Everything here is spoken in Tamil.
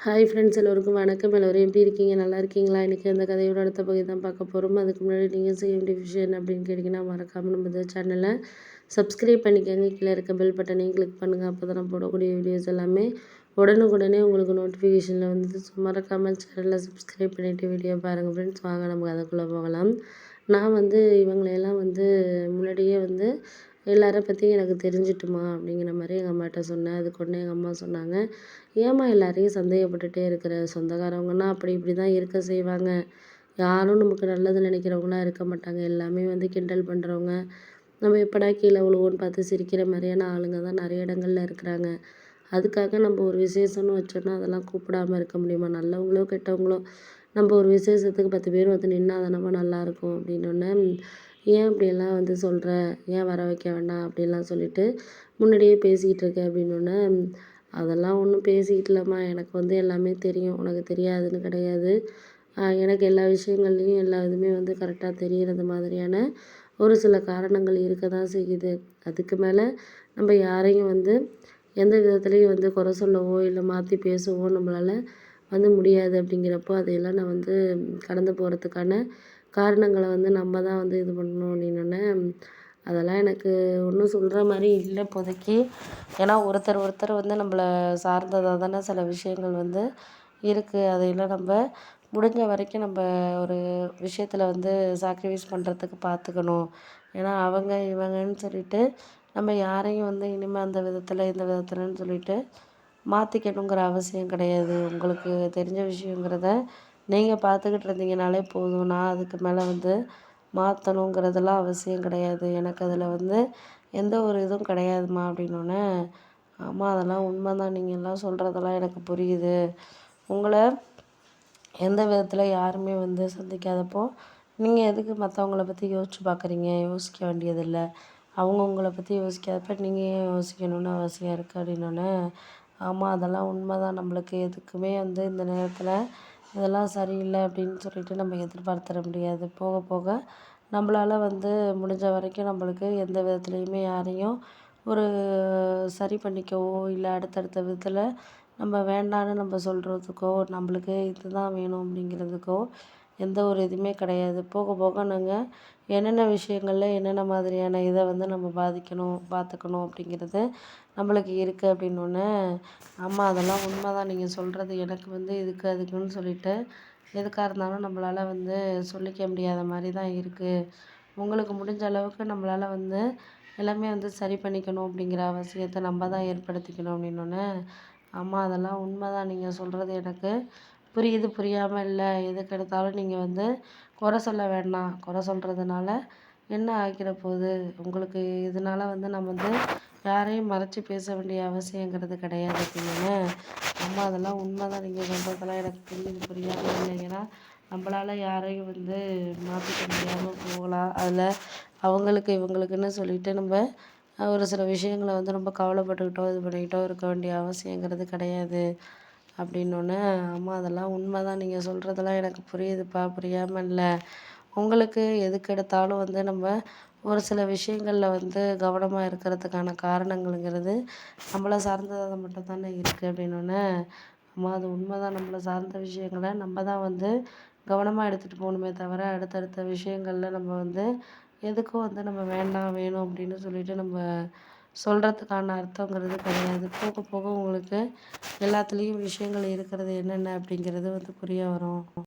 ஹாய் ஃப்ரெண்ட்ஸ், எல்லோருக்கும் வணக்கம். எல்லோரும் எப்படி இருக்கீங்க? நல்லா இருக்கீங்களா? இன்றைக்கி அந்த கதையோட அடுத்த பகுதி தான் பார்க்க போகிறோம். அதுக்கு முன்னாடி நீங்கள் செய்ய வேண்டிய விஷயம் அப்படின்னு கேட்டிங்கன்னா, மறக்காமல் நம்ம சேனலை சப்ஸ்கிரைப் பண்ணிக்கோங்க. கீழே இருக்க பெல் பட்டனையும் கிளிக் பண்ணுங்கள். அப்போ தான் நான் போடக்கூடிய வீடியோஸ் எல்லாமே உடனுக்குடனே உங்களுக்கு நோட்டிஃபிகேஷனில் வந்து மறக்காமல் சேனலை சப்ஸ்கிரைப் பண்ணிவிட்டு வீடியோ பாருங்கள் ஃப்ரெண்ட்ஸ். வாங்க நம்ம அதுக்குள்ளே போகலாம். நான் வந்து இவங்களையெல்லாம் வந்து முன்னாடியே வந்து எல்லார பற்றியும் எனக்கு தெரிஞ்சிட்டுமா அப்படிங்கிற மாதிரி எங்கள் அம்மாட்ட சொன்னேன். அதுக்கு உடனே எங்கள் அம்மா சொன்னாங்க, ஏம்மா எல்லாரையும் சந்தேகப்பட்டுட்டே இருக்கிற? சொந்தக்காரவங்கன்னா அப்படி இப்படி தான் இருக்க செய்வாங்க. யாரும் நமக்கு நல்லது நினைக்கிறவங்களாம் இருக்க மாட்டாங்க. எல்லாமே வந்து கிண்டல் பண்ணுறவங்க, நம்ம எப்படா கீழே விழுவோன்னு பார்த்து சிரிக்கிற மாதிரியான ஆளுங்க தான் நிறைய இடங்கள்ல இருக்கிறாங்க. அதுக்காக நம்ம ஒரு விசேஷம்னு வச்சோன்னா அதெல்லாம் கூப்பிடாம இருக்க முடியுமா? நல்லவங்களோ கெட்டவங்களோ நம்ம ஒரு விசேஷத்துக்கு 10 பேர் வந்து நின்னா தானம்மா நல்லாயிருக்கும் அப்படின்னோடனே, ஏன் இப்படியெல்லாம் வந்து சொல்கிற? ஏன் வர வைக்க வேண்டாம் அப்படின்லாம் சொல்லிட்டு முன்னாடியே பேசிக்கிட்டு இருக்க அப்படின்னோடனே, அதெல்லாம் ஒன்றும் பேசிக்கிட்டு இல்லைம்மா, எனக்கு வந்து எல்லாமே தெரியும், உனக்கு தெரியாதுன்னு கிடையாது. எனக்கு எல்லா விஷயங்கள்லையும் எல்லா இதுவுமே வந்து கரெக்டாக தெரிகிறது மாதிரியான ஒரு சில காரணங்கள் இருக்க தான் செய்யுது. அதுக்கு மேலே நம்ம யாரையும் வந்து எந்த விதத்துலேயும் வந்து குறை சொல்லவோ இல்லை மாற்றி பேசவோ நம்மளால் வந்து முடியாது. அப்படிங்கிறப்போ அதையெல்லாம் நான் வந்து கடந்து போகிறதுக்கான காரணங்களை வந்து நம்ம தான் வந்து இது பண்ணணும் அப்படின்னோடனே, அதெல்லாம் எனக்கு ஒன்றும் சொல்கிற மாதிரி இல்லை இப்போதைக்கு. ஏன்னா ஒருத்தர் ஒருத்தர் வந்து நம்மளை சார்ந்ததாக தானே சில விஷயங்கள் வந்து இருக்குது. அதையெல்லாம் நம்ம முடிஞ்ச வரைக்கும் நம்ம ஒரு விஷயத்தில் வந்து சாக்ரிஃபைஸ் பண்ணுறதுக்கு பார்த்துக்கணும். ஏன்னா அவங்க இவங்கன்னு சொல்லிட்டு நம்ம யாரையும் வந்து இனிமேல் அந்த விதத்தில் இந்த விதத்துலன்னு சொல்லிட்டு மாற்றிக்கணுங்கிற அவசியம் கிடையாது. உங்களுக்கு தெரிஞ்ச விஷயங்கிறத நீங்கள் பார்த்துக்கிட்டு இருந்தீங்கனாலே போதும். நான் அதுக்கு மேலே வந்து மாற்றணுங்கிறதெல்லாம் அவசியம் கிடையாது. எனக்கு அதில் வந்து எந்த ஒரு இதுவும் கிடையாதும்மா அப்படின்னோடனே, ஆமா அதெல்லாம் உண்மை தான், நீங்கள் எல்லாம் சொல்கிறதெல்லாம் எனக்கு புரியுது. உங்களை எந்த விதத்தில் யாருமே வந்து சந்திக்காதப்போ நீங்கள் எதுக்கு மற்றவங்கள பற்றி யோசிச்சு பார்க்குறீங்க? யோசிக்க வேண்டியதில்லை. அவங்க உங்களை பற்றி யோசிக்காதப்ப நீங்கள் ஏன் யோசிக்கணும்னு அவசியம் இருக்குது அப்படின்னோடனே, ஆமாம் அதெல்லாம் உண்மை தான். நம்மளுக்கு எதுக்குமே வந்து இந்த நேரத்தில் இதெல்லாம் சரியில்லை அப்படின்னு சொல்லிட்டு நம்ம எதிர்பார்த்துட முடியாது. போக போக நம்மளால் வந்து முடிஞ்ச வரைக்கும் நம்மளுக்கு எந்த விதத்துலேயுமே யாரையும் ஒரு சரி பண்ணிக்கவோ இல்லை அடுத்தடுத்த விதத்தில் நம்ம வேண்டான்னு நம்ம சொல்கிறதுக்கோ, நம்மளுக்கு இதுதான் வேணும் அப்படிங்கிறதுக்கோ எந்த ஒரு இதுவுமே கிடையாது. போக போக நாங்கள் என்னென்ன விஷயங்களில் என்னென்ன மாதிரியான இதை வந்து நம்ம பார்த்துக்கணும் அப்படிங்கிறது நம்மளுக்கு இருக்குது அப்படின்னோடனே, ஆமாம் அதெல்லாம் உண்மை தான் நீங்கள் சொல்கிறது. எனக்கு வந்து இதுக்கு அதுக்குன்னு சொல்லிட்டு எதுக்காக இருந்தாலும் நம்மளால் வந்து சொல்லிக்க முடியாத மாதிரி தான் இருக்குது. உங்களுக்கு முடிஞ்ச அளவுக்கு நம்மளால் வந்து எல்லாமே வந்து சரி பண்ணிக்கணும் அப்படிங்கிற அவசியத்தை நம்ம தான் ஏற்படுத்திக்கணும் அப்படின்னோடனே, ஆமாம் அதெல்லாம் உண்மை தான், நீங்கள் சொல்கிறது எனக்கு புரியுது, புரியாமல் இல்லை. எதுக்கு எடுத்தாலும் நீங்கள் வந்து குறை சொல்ல வேண்டாம். குறை சொல்கிறதுனால என்ன ஆகிற போகுது? உங்களுக்கு இதனால வந்து நம்ம வந்து யாரையும் மறைச்சி பேச வேண்டிய அவசியங்கிறது கிடையாது அப்படின்னோடனே, ஆமாம் அதெல்லாம் உண்மை தான், நீங்கள் சொல்கிறதெல்லாம் எனக்கு புரியுது, புரியாமல் இல்லை. ஏன்னா நம்மளால் யாரையும் வந்து மாற்றிக்க முடியாமல் போகலாம். அதில் அவங்களுக்கு இவங்களுக்குன்னு சொல்லிட்டு நம்ம ஒரு சில விஷயங்களை வந்து ரொம்ப கவலைப்பட்டுக்கிட்டோ இது பண்ணிக்கிட்டோ இருக்க வேண்டிய அவசியங்கிறது கிடையாது அப்படின்னோடனே, ஆமாம் அதெல்லாம் உண்மை தான், நீங்கள் சொல்கிறதெல்லாம் எனக்கு புரியுதுப்பா, புரியாமல் இல்லை. உங்களுக்கு எதுக்கு எடுத்தாலும் வந்து நம்ம ஒரு சில விஷயங்களில் வந்து கவனமாக இருக்கிறதுக்கான காரணங்கள்ங்கிறது நம்மளை சார்ந்ததாக மட்டும் தானே இருக்குது அப்படின்னோடனே, ஆமாம் அது உண்மை தான், நம்மளை சார்ந்த விஷயங்களை நம்ம தான் வந்து கவனமாக எடுத்துகிட்டு போகணுமே தவிர அடுத்தடுத்த விஷயங்களில் நம்ம வந்து எதுக்கும் வந்து நம்ம வேண்டாம் வேணும் அப்படின்னு சொல்லிட்டு நம்ம சொல்கிறதுக்கான அர்த்தங்கிறது கிடையாது. போக போக உங்களுக்கு எல்லாத்துலேயும் விஷயங்கள் இருக்கிறது என்னென்ன அப்படிங்கிறது வந்து புரிய வரும்.